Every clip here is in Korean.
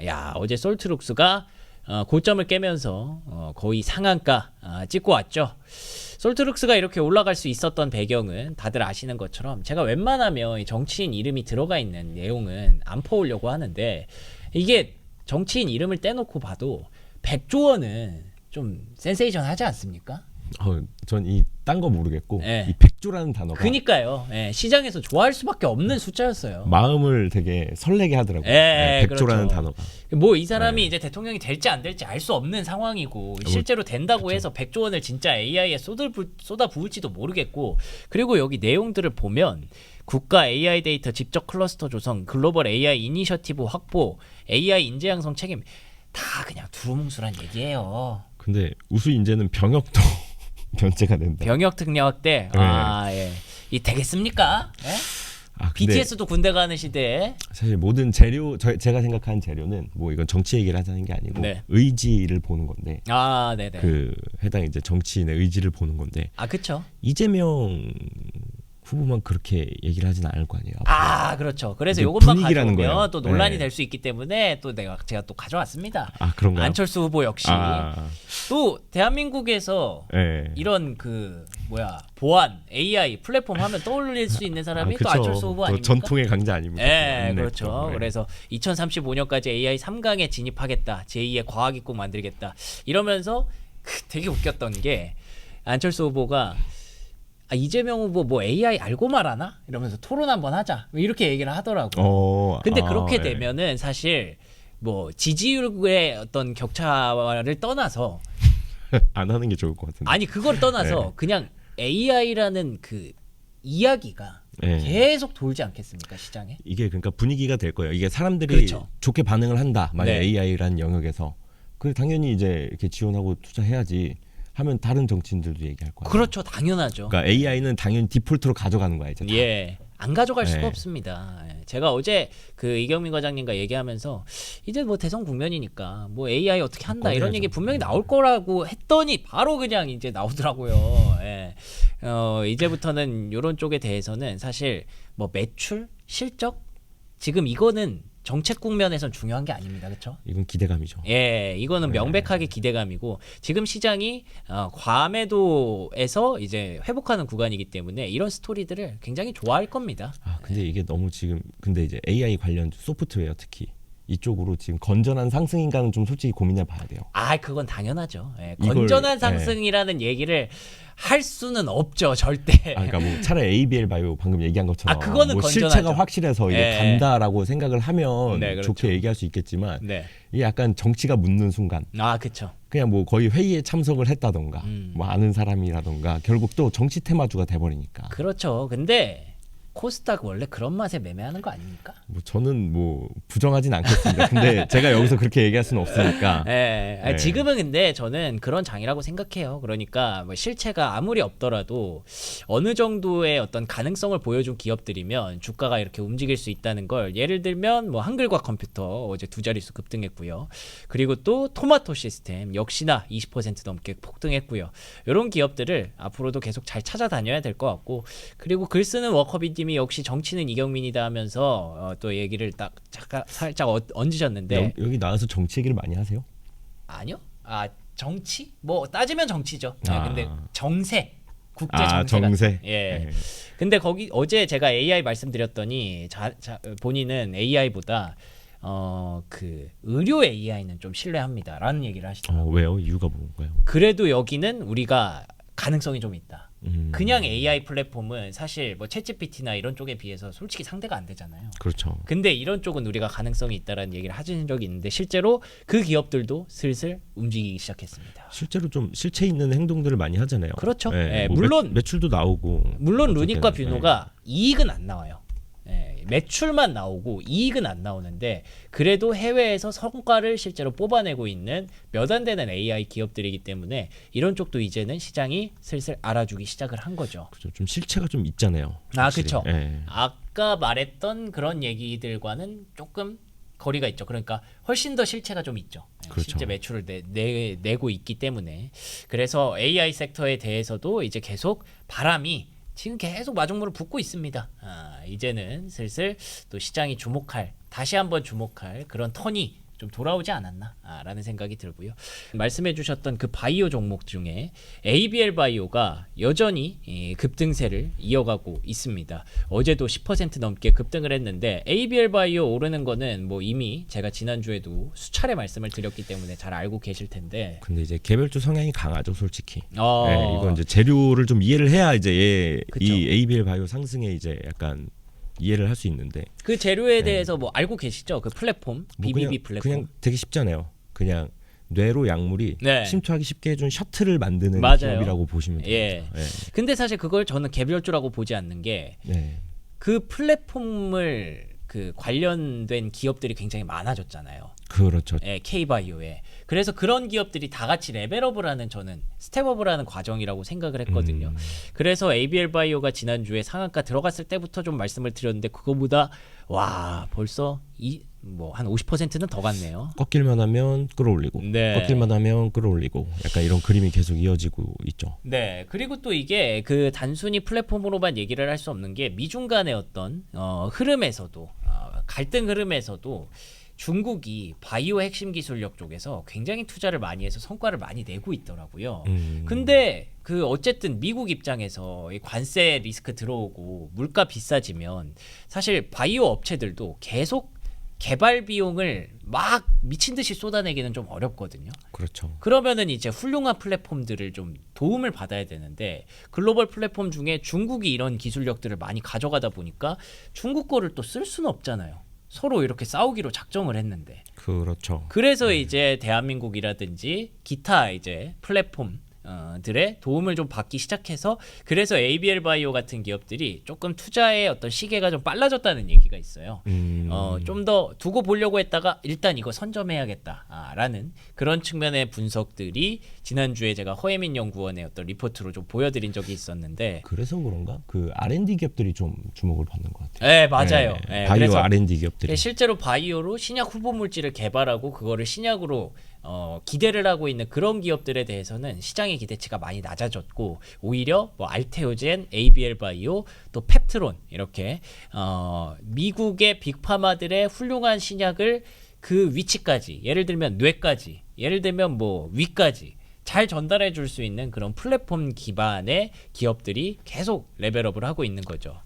야, 어제 솔트룩스가 고점을 깨면서 거의 상한가 찍고 왔죠. 솔트룩스가 이렇게 올라갈 수 있었던 배경은 다들 아시는 것처럼 제가 웬만하면 정치인 이름이 들어가 있는 내용은 안 퍼오려고 하는데, 이게 정치인 이름을 떼놓고 봐도 100조 원은 좀 센세이션하지 않습니까? 전 이 딴 거 모르겠고 네. 이 백조라는 단어가 그니까요. 예, 시장에서 좋아할 수밖에 없는 숫자였어요. 마음을 되게 설레게 하더라고요. 예, 백조라는 그렇죠. 단어가. 뭐 이 사람이 네. 이제 대통령이 될지 안 될지 알 수 없는 상황이고, 실제로 된다고 해서 100조 원을 진짜 AI에 쏟아 부을지도 모르겠고, 그리고 여기 내용들을 보면 국가 AI 데이터 직접 클러스터 조성, 글로벌 AI 이니셔티브 확보, AI 인재 양성 책임, 다 그냥 두루뭉술한 얘기예요. 근데 우수 인재는 병역도 면제가 된다. 병역 특례 확대. 네. 예. 이 되겠습니까? 예? 근데 BTS도 군대 가는 시대에. 사실 모든 재료 제가 생각하는 재료는 뭐 이건 정치 얘기를 하자는 게 아니고 네. 의지를 보는 건데 네네. 그 해당 이제 정치인의 의지를 보는 건데 그쵸. 이재명 후보만 그렇게 얘기를 하진 않을 거 아니에요. 그렇죠. 그래서 이게 이것만 분위기라는 가져오면 거예요. 또 논란이 네. 될 수 있기 때문에 또 제가 또 가져왔습니다. 그런가요? 안철수 후보 역시 또 대한민국에서 네. 이런 보안 AI 플랫폼 하면 떠올릴 수 있는 사람이 또 안철수 후보 아닙니까? 전통의 강자 아닙니까? 네, 네, 그렇죠. 네. 그래서 2035년까지 AI 3강에 진입하겠다. 제2의 과학입국 만들겠다. 이러면서 되게 웃겼던 게, 안철수 후보가 이재명 후보 뭐 AI 알고 말하나? 이러면서 토론 한번 하자. 이렇게 얘기를 하더라고요. 근데 그렇게 네. 되면은 사실 뭐 지지율의 어떤 격차를 떠나서 안 하는 게 좋을 것 같은데. 아니 그걸 떠나서 네. 그냥 AI라는 그 이야기가 네. 계속 돌지 않겠습니까, 시장에? 이게 그러니까 분위기가 될 거예요. 이게 사람들이 그렇죠. 좋게 반응을 한다. 만약 네. AI라는 영역에서. 그 당연히 이제 이렇게 지원하고 투자해야지 하면 다른 정치인들도 얘기할 거예요. 그렇죠, 당연하죠. 그러니까 AI는 당연히 디폴트로 가져가는 거야 이제. 다. 예. 안 가져갈 수가 네. 없습니다. 예. 제가 어제 그 이경민 과장님과 얘기하면서 이제 뭐 대선 국면이니까 뭐 AI 어떻게 한다 이런 꺼내야죠. 얘기 분명히 나올 거라고 했더니 바로 그냥 이제 나오더라고요. 예. 이제부터는 이런 쪽에 대해서는 사실 뭐 매출, 실적, 지금 이거는 정책 국면에선 중요한 게 아닙니다. 그렇죠? 이건 기대감이죠. 예, 이거는 명백하게 기대감이고, 지금 시장이 과매도에서 이제 회복하는 구간이기 때문에 이런 스토리들을 굉장히 좋아할 겁니다. 근데 이게 너무 지금 근데 이제 AI 관련 소프트웨어 특히 이쪽으로 지금 건전한 상승인가는 좀 솔직히 고민해 봐야 돼요. 그건 당연하죠. 예, 이걸, 건전한 상승이라는 얘기를 할 수는 없죠, 절대. 그러니까 뭐 차라리 ABL 바이오 방금 얘기한 것처럼 그거는 뭐 건전하죠. 실체가 확실해서 이게 예. 간다라고 생각을 하면 네, 그렇죠. 좋게 얘기할 수 있겠지만 네. 이게 약간 정치가 묻는 순간 그렇죠. 그냥 뭐 거의 회의에 참석을 했다던가 음. 뭐 아는 사람이라던가 결국 또 정치 테마주가 돼버리니까 그렇죠. 근데 코스닥 원래 그런 맛에 매매하는 거 아닙니까? 뭐 저는 뭐 부정하진 않겠습니다. 근데 제가 여기서 그렇게 얘기할 수는 없으니까. 예, 네. 지금은 근데 저는 그런 장이라고 생각해요. 그러니까 뭐 실체가 아무리 없더라도 어느 정도의 어떤 가능성을 보여준 기업들이면 주가가 이렇게 움직일 수 있다는 걸, 예를 들면 뭐 한글과 컴퓨터 어제 두 자릿수 급등했고요. 그리고 또 토마토 시스템 역시나 20% 넘게 폭등했고요. 이런 기업들을 앞으로도 계속 잘 찾아다녀야 될 것 같고, 그리고 글 쓰는 워커비님이 역시 정치는 이경민이다 하면서 또 얘기를 딱 살짝 얹으셨는데, 여기 나와서 정치 얘기를 많이 하세요? 아니요. 정치? 뭐 따지면 정치죠. 아. 근데 정세, 국제 정세. 정세. 예. 네. 근데 거기 어제 제가 AI 말씀드렸더니 본인은 AI보다 그 의료 AI는 좀 신뢰합니다라는 얘기를 하시더라고요. 왜요? 이유가 뭔가요? 그래도 여기는 우리가 가능성이 좀 있다. 음. 그냥 AI 플랫폼은 사실 뭐 챗GPT나 이런 쪽에 비해서 솔직히 상대가 안 되잖아요. 그렇죠. 근데 이런 쪽은 우리가 가능성이 있다라는 얘기를 하신 적이 있는데, 실제로 그 기업들도 슬슬 움직이기 시작했습니다. 실제로 좀 실체 있는 행동들을 많이 하잖아요. 그렇죠. 네, 예, 뭐 물론 매출도 나오고. 물론 어쨌든, 루닉과 뷰노가 이익은 안 나와요. 매출만 나오고 이익은 안 나오는데, 그래도 해외에서 성과를 실제로 뽑아내고 있는 몇 안 되는 AI 기업들이기 때문에 이런 쪽도 이제는 시장이 슬슬 알아주기 시작을 한 거죠. 그렇죠. 좀 실체가 좀 있잖아요. 확실히. 그렇죠. 예. 아까 말했던 그런 얘기들과는 조금 거리가 있죠. 그러니까 훨씬 더 실체가 좀 있죠. 그렇죠. 실제 매출을 내고 있기 때문에. 그래서 AI 섹터에 대해서도 이제 계속 바람이 지금 계속 마중물을 붓고 있습니다. 이제는 슬슬 또 시장이 다시 한번 주목할 그런 턴이 좀 돌아오지 않았나라는 생각이 들고요. 말씀해주셨던 그 바이오 종목 중에 ABL 바이오가 여전히 급등세를 이어가고 있습니다. 어제도 10% 넘게 급등을 했는데 ABL 바이오 오르는 거는 뭐 이미 제가 지난주에도 수차례 말씀을 드렸기 때문에 잘 알고 계실 텐데. 근데 이제 개별주 성향이 강하죠, 솔직히. 어. 네, 이건 이제 재료를 좀 이해를 해야 이제 그쵸. 이 ABL 바이오 상승에 이제 약간 이해를 할 수 있는데. 그 재료에 대해서 뭐 알고 계시죠? 그 플랫폼, 뭐 BBB 플랫폼. 그냥 되게 쉽잖아요. 그냥 뇌로 약물이 네. 침투하기 쉽게 해준 셔틀을 만드는 맞아요. 기업이라고 보시면 돼요. 예. 근데 사실 그걸 저는 개별주라고 보지 않는 게 그 플랫폼을 그 관련된 기업들이 굉장히 많아졌잖아요. 그렇죠. 예, K바이오에. 그래서 그런 기업들이 다 같이 레벨업을 하는 저는 스텝업을 하는 과정이라고 생각을 했거든요. 그래서 ABL 바이오가 지난주에 상한가 들어갔을 때부터 좀 말씀을 드렸는데 그거보다 와 벌써 뭐 한 50%는 더 갔네요. 꺾일만 하면 끌어올리고 네. 꺾일만 하면 끌어올리고 약간 이런 그림이 계속 이어지고 있죠. 네, 그리고 또 이게 그 단순히 플랫폼으로만 얘기를 할 수 없는 게 미중 간의 어떤 흐름에서도 갈등 흐름에서도 중국이 바이오 핵심 기술력 쪽에서 굉장히 투자를 많이 해서 성과를 많이 내고 있더라고요. 근데 그 어쨌든 미국 입장에서 이 관세 리스크 들어오고 물가 비싸지면 사실 바이오 업체들도 계속 개발 비용을 막 미친 듯이 쏟아내기는 좀 어렵거든요. 그렇죠. 그러면은 이제 훌륭한 플랫폼들을 좀 도움을 받아야 되는데 글로벌 플랫폼 중에 중국이 이런 기술력들을 많이 가져가다 보니까 중국 거를 또 쓸 수는 없잖아요. 서로 이렇게 싸우기로 작정을 했는데. 그렇죠. 그래서 이제 대한민국이라든지 기타 이제 플랫폼 들의 도움을 좀 받기 시작해서 그래서 ABL 바이오 같은 기업들이 조금 투자의 어떤 시계가 좀 빨라졌다는 얘기가 있어요. 좀 더 두고 보려고 했다가 일단 이거 선점해야겠다라는 그런 측면의 분석들이 지난주에 제가 허혜민 연구원의 어떤 리포트로 좀 보여드린 적이 있었는데 그래서 그런가? 그 R&D 기업들이 좀 주목을 받는 것 같아요. 네, 맞아요. 네, 바이오 그래서 R&D 기업들이. 실제로 바이오로 신약 후보 물질을 개발하고 그거를 신약으로 기대를 하고 있는 그런 기업들에 대해서는 시장의 기대치가 많이 낮아졌고 오히려 뭐 알테오젠, ABL 바이오, 또 펩트론 이렇게 미국의 빅파마들의 훌륭한 신약을 그 위치까지 예를 들면 뇌까지 예를 들면 뭐 위까지 잘 전달해 줄 수 있는 그런 플랫폼 기반의 기업들이 계속 레벨업을 하고 있는 거죠.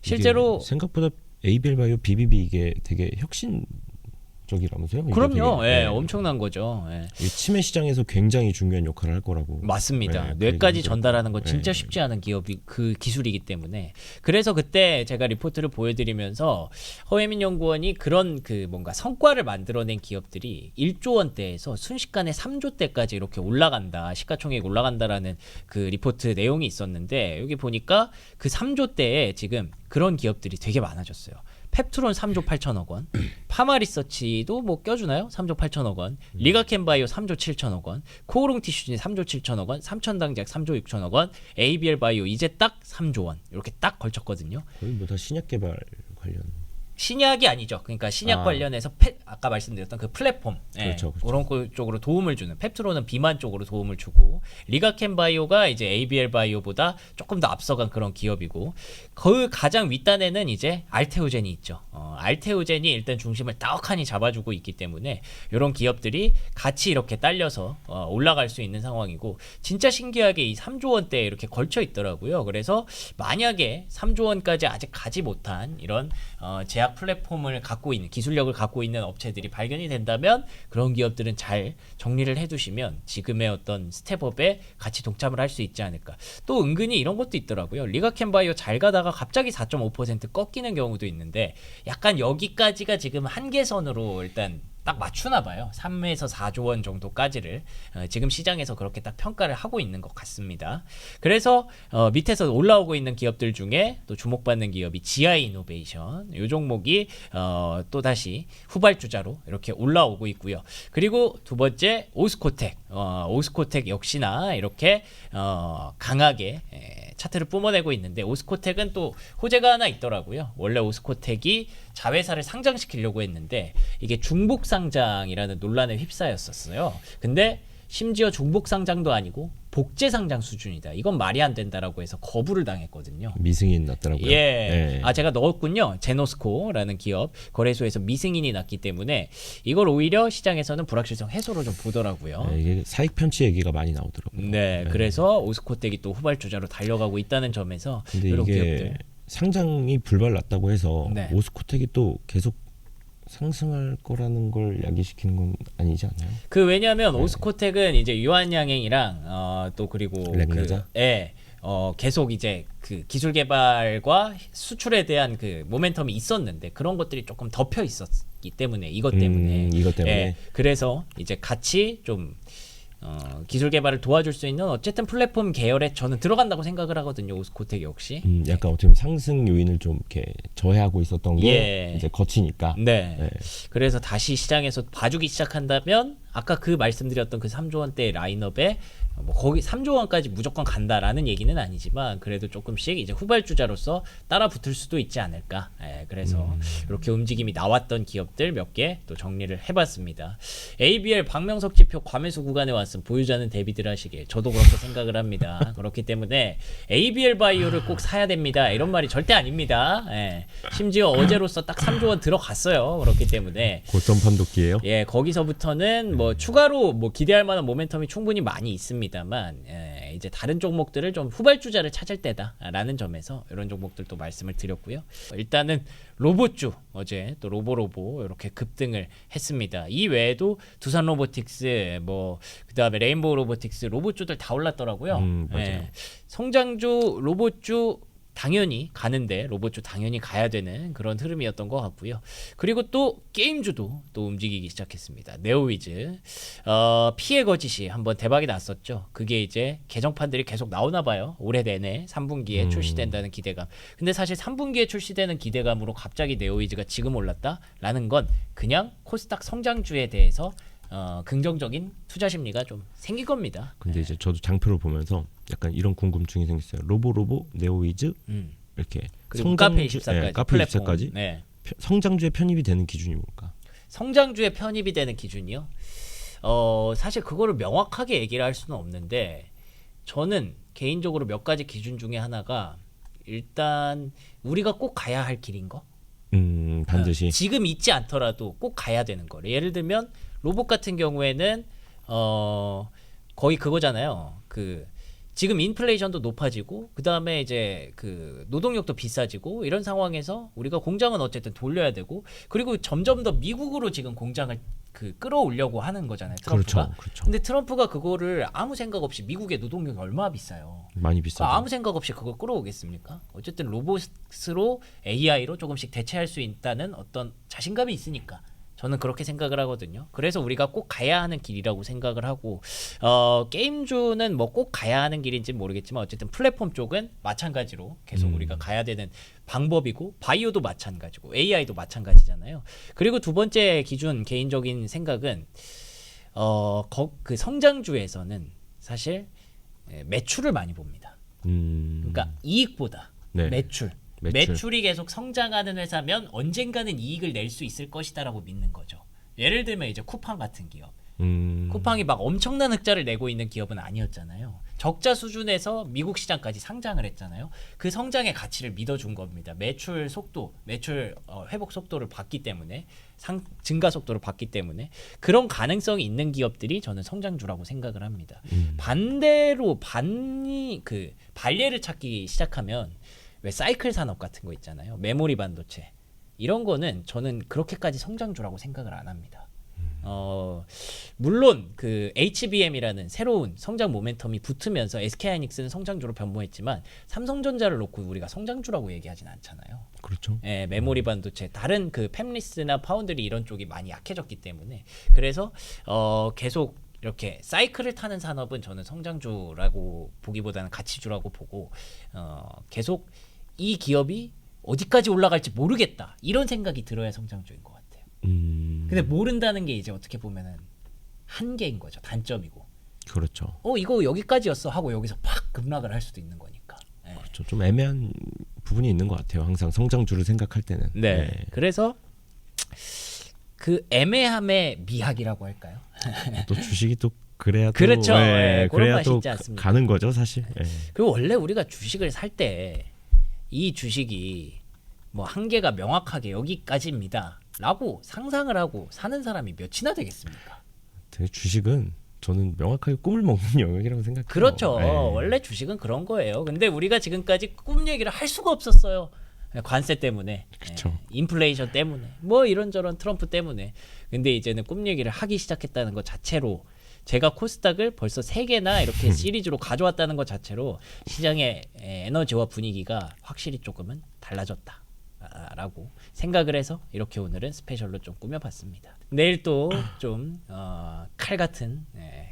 실제로 생각보다 ABL 바이오 BBB 이게 되게 혁신적이라면서요? 이게 그럼요. 되게, 예, 엄청난 거죠. 예. 이 치매 시장에서 굉장히 중요한 역할을 할 거라고. 맞습니다. 네, 뇌까지 그 전달하는 거 진짜 네. 쉽지 않은 기업이 그 기술이기 때문에 그래서 그때 제가 리포트를 보여드리면서 허혜민 연구원이 그런 그 뭔가 성과를 만들어낸 기업들이 1조 원대에서 순식간에 3조 대까지 이렇게 올라간다 시가총액 올라간다라는 그 리포트 내용이 있었는데 여기 보니까 그 3조 대에 지금 그런 기업들이 되게 많아졌어요. 펩트론 3조 8천억 원, 파마리서치도 뭐 껴주나요? 3조 8천억 원, 리가켄바이오 3조 7천억 원, 코오롱 티슈진 3조 7천억 원, 삼천당제약 3조 6천억 원, ABL 바이오 이제 딱 3조 원 이렇게 딱 걸쳤거든요. 거의 뭐 다 신약 개발 관련. 신약이 아니죠. 그러니까 신약 관련해서 아까 말씀드렸던 그 플랫폼 그렇죠, 그렇죠. 그런 거 쪽으로 도움을 주는 펩트론은 비만 쪽으로 도움을 주고 리가켄 바이오가 이제 ABL 바이오보다 조금 더 앞서간 그런 기업이고 그 가장 윗단에는 이제 알테오젠이 있죠. 알테오젠이 일단 중심을 떡하니 잡아주고 있기 때문에 이런 기업들이 같이 이렇게 딸려서 올라갈 수 있는 상황이고 진짜 신기하게 이 3조 원대에 이렇게 걸쳐 있더라고요. 그래서 만약에 3조 원까지 아직 가지 못한 이런 제약 플랫폼을 갖고 있는 기술력을 갖고 있는 업체들이 발견이 된다면 그런 기업들은 잘 정리를 해두시면 지금의 어떤 스텝업에 같이 동참을 할 수 있지 않을까. 또 은근히 이런 것도 있더라고요. 리가켄바이오 잘 가다가 갑자기 4.5% 꺾이는 경우도 있는데 약간 여기까지가 지금 한계선으로 일단 딱 맞추나 봐요. 3에서 4조 원 정도까지를 지금 시장에서 그렇게 딱 평가를 하고 있는 것 같습니다. 그래서 밑에서 올라오고 있는 기업들 중에 또 주목받는 기업이 GI 이노베이션 이 종목이 또 다시 후발주자로 이렇게 올라오고 있고요. 그리고 두 번째 오스코텍 오스코텍 역시나 이렇게 강하게 차트를 뿜어내고 있는데 오스코텍은 또 호재가 하나 있더라고요. 원래 오스코텍이 자회사를 상장시키려고 했는데 이게 중복 상장이라는 논란에 휩싸였었어요. 근데 심지어 중복 상장도 아니고 복제 상장 수준이다. 이건 말이 안 된다라고 해서 거부를 당했거든요. 미승인 났더라고요. 예. 예. 아 제가 넣었군요. 제노스코라는 기업 거래소에서 미승인이 났기 때문에 이걸 오히려 시장에서는 불확실성 해소로 좀 보더라고요. 네, 이게 사익 편취 얘기가 많이 나오더라고요. 네, 그래서 오스코텍이 또 후발주자로 달려가고 있다는 점에서 근데 이런 이게 기업들. 상장이 불발 났다고 해서 네. 오스코텍이 또 계속 상승할 거라는 걸 야기시키는 건 아니지 않나요? 그 왜냐하면 오스코텍은 이제 유한양행이랑 또 그리고 렉나자? 계속 이제 그 기술 개발과 수출에 대한 그 모멘텀이 있었는데 그런 것들이 조금 덮여 있었기 때문에 이것 때문에 이것 때문에. 예, 그래서 이제 같이 좀 기술 개발을 도와줄 수 있는 어쨌든 플랫폼 계열에 저는 들어간다고 생각을 하거든요. 오스코텍 역시. 약간 어떻게 보면 상승 요인을 좀 이렇게 저해하고 있었던 게 예. 이제 거치니까. 네. 네. 그래서 다시 시장에서 봐주기 시작한다면 아까 그 말씀드렸던 그 3조 원대 라인업에 뭐 거기 3조 원까지 무조건 간다라는 얘기는 아니지만 그래도 조금씩 이제 후발주자로서 따라 붙을 수도 있지 않을까. 예, 그래서 이렇게 움직임이 나왔던 기업들 몇 개 또 정리를 해봤습니다. ABL 박명석 지표 과매수 구간에 왔음 보유자는 대비들 하시길 저도 그렇게 생각을 합니다. 그렇기 때문에 ABL 바이오를 꼭 사야 됩니다. 이런 말이 절대 아닙니다. 예, 심지어 어제로서 딱 3조 원 들어갔어요. 그렇기 때문에 고점 판독기예요. 예, 거기서부터는 뭐 추가로 뭐 기대할 만한 모멘텀이 충분히 많이 있습니다만 이제 다른 종목들을 좀 후발주자를 찾을 때다라는 점에서 이런 종목들도 말씀을 드렸고요. 일단은 로봇주 어제 또 로보로보 이렇게 급등을 했습니다. 이 외에도 두산 로보틱스 뭐 그다음에 레인보우 로보틱스 로봇주들 다 올랐더라고요. 맞아요. 성장주 로봇주 당연히 가는데 로봇주 당연히 가야 되는 그런 흐름이었던 것 같고요. 그리고 또 게임주도 또 움직이기 시작했습니다. 네오위즈 피해 거짓이 한번 대박이 났었죠. 그게 이제 개정판들이 계속 나오나 봐요. 올해 내내 3분기에 출시된다는 기대감. 근데 사실 3분기에 출시되는 기대감으로 갑자기 네오위즈가 지금 올랐다라는 건 그냥 코스닥 성장주에 대해서 긍정적인 투자 심리가 좀 생긴 겁니다. 근데 이제 저도 장표를 보면서 약간 이런 궁금증이 생겼어요. 로보로보, 네오위즈 이렇게 그리고 카페 24까지 카페 24까지 네. 성장주에 편입이 되는 기준이 뭘까? 성장주에 편입이 되는 기준이요? 사실 그거를 명확하게 얘기를 할 수는 없는데 저는 개인적으로 몇 가지 기준 중에 하나가 일단 우리가 꼭 가야 할 길인 거. 반드시. 지금 있지 않더라도 꼭 가야 되는 거래. 예를 들면 로봇 같은 경우에는 거의 그거잖아요. 그 지금 인플레이션도 높아지고 그 다음에 이제 그 노동력도 비싸지고 이런 상황에서 우리가 공장은 어쨌든 돌려야 되고 그리고 점점 더 미국으로 지금 공장을 그 끌어오려고 하는 거잖아요. 트럼프가. 그렇죠. 근데 트럼프가 그거를 아무 생각 없이 미국의 노동력이 얼마나 비싸요. 많이 비싸죠. 아무 생각 없이 그걸 끌어오겠습니까? 어쨌든 로봇으로 AI로 조금씩 대체할 수 있다는 어떤 자신감이 있으니까 저는 그렇게 생각을 하거든요. 그래서 우리가 꼭 가야 하는 길이라고 생각을 하고 게임주는 뭐 꼭 가야 하는 길인지 모르겠지만 어쨌든 플랫폼 쪽은 마찬가지로 계속 우리가 가야 되는 방법이고 바이오도 마찬가지고 AI도 마찬가지잖아요. 그리고 두 번째 기준 개인적인 생각은 그 성장주에서는 사실 매출을 많이 봅니다. 그러니까 이익보다 네. 매출. 매출이 계속 성장하는 회사면 언젠가는 이익을 낼 수 있을 것이다라고 믿는 거죠. 예를 들면 이제 쿠팡 같은 기업. 쿠팡이 막 엄청난 흑자를 내고 있는 기업은 아니었잖아요. 적자 수준에서 미국 시장까지 상장을 했잖아요. 그 성장의 가치를 믿어준 겁니다. 매출 속도, 매출 회복 속도를 봤기 때문에 증가 속도를 봤기 때문에 그런 가능성이 있는 기업들이 저는 성장주라고 생각을 합니다. 반대로 반예를 찾기 시작하면 왜 사이클 산업 같은 거 있잖아요. 메모리 반도체 이런 거는 저는 그렇게까지 성장주라고 생각을 안 합니다. 물론 그 HBM이라는 새로운 성장 모멘텀이 붙으면서 SK하이닉스는 성장주로 변모했지만 삼성전자를 놓고 우리가 성장주라고 얘기하진 않잖아요. 그렇죠. 예, 메모리 반도체 다른 그 팹리스나 파운드리 이런 쪽이 많이 약해졌기 때문에 그래서 계속 이렇게 사이클을 타는 산업은 저는 성장주라고 보기보다는 가치주라고 보고 계속 이 기업이 어디까지 올라갈지 모르겠다 이런 생각이 들어야 성장주인 것 같아요. 근데 모른다는 게 이제 어떻게 보면은 한계인 거죠. 단점이고. 그렇죠. 이거 여기까지였어 하고 여기서 팍 급락을 할 수도 있는 거니까. 예. 그렇죠. 좀 애매한 부분이 있는 것 같아요. 항상 성장주를 생각할 때는. 네. 그래서 그 애매함의 미학이라고 할까요? 또 주식이 또 그래야 또 그렇죠. 예, 그런 그래야 맛이 또 있지 않습니까? 가는 거죠, 사실. 예. 그리고 원래 우리가 주식을 살 때 이 주식이 뭐 한계가 명확하게 여기까지입니다 라고 상상을 하고 사는 사람이 몇이나 되겠습니까? 되게 주식은 저는 명확하게 꿈을 먹는 영역이라고 생각해요. 그렇죠. 예. 원래 주식은 그런 거예요. 근데 우리가 지금까지 꿈 얘기를 할 수가 없었어요. 관세 때문에, 그쵸. 인플레이션 때문에, 뭐 이런저런 트럼프 때문에. 근데 이제는 꿈 얘기를 하기 시작했다는 것 자체로, 제가 코스닥을 벌써 3개나 이렇게 시리즈로 가져왔다는 것 자체로 시장의 에너지와 분위기가 확실히 조금은 달라졌다 라고 생각을 해서 이렇게 오늘은 스페셜로 좀 꾸며봤습니다. 내일 또 좀 칼같은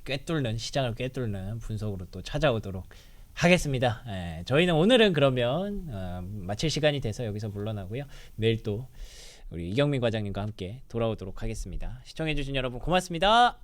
꿰뚫는, 시장을 꿰뚫는 분석으로 또 찾아오도록 하겠습니다. 저희는 오늘은 그러면 마칠 시간이 돼서 여기서 물러나고요. 내일 또 우리 이경민 과장님과 함께 돌아오도록 하겠습니다. 시청해주신 여러분 고맙습니다.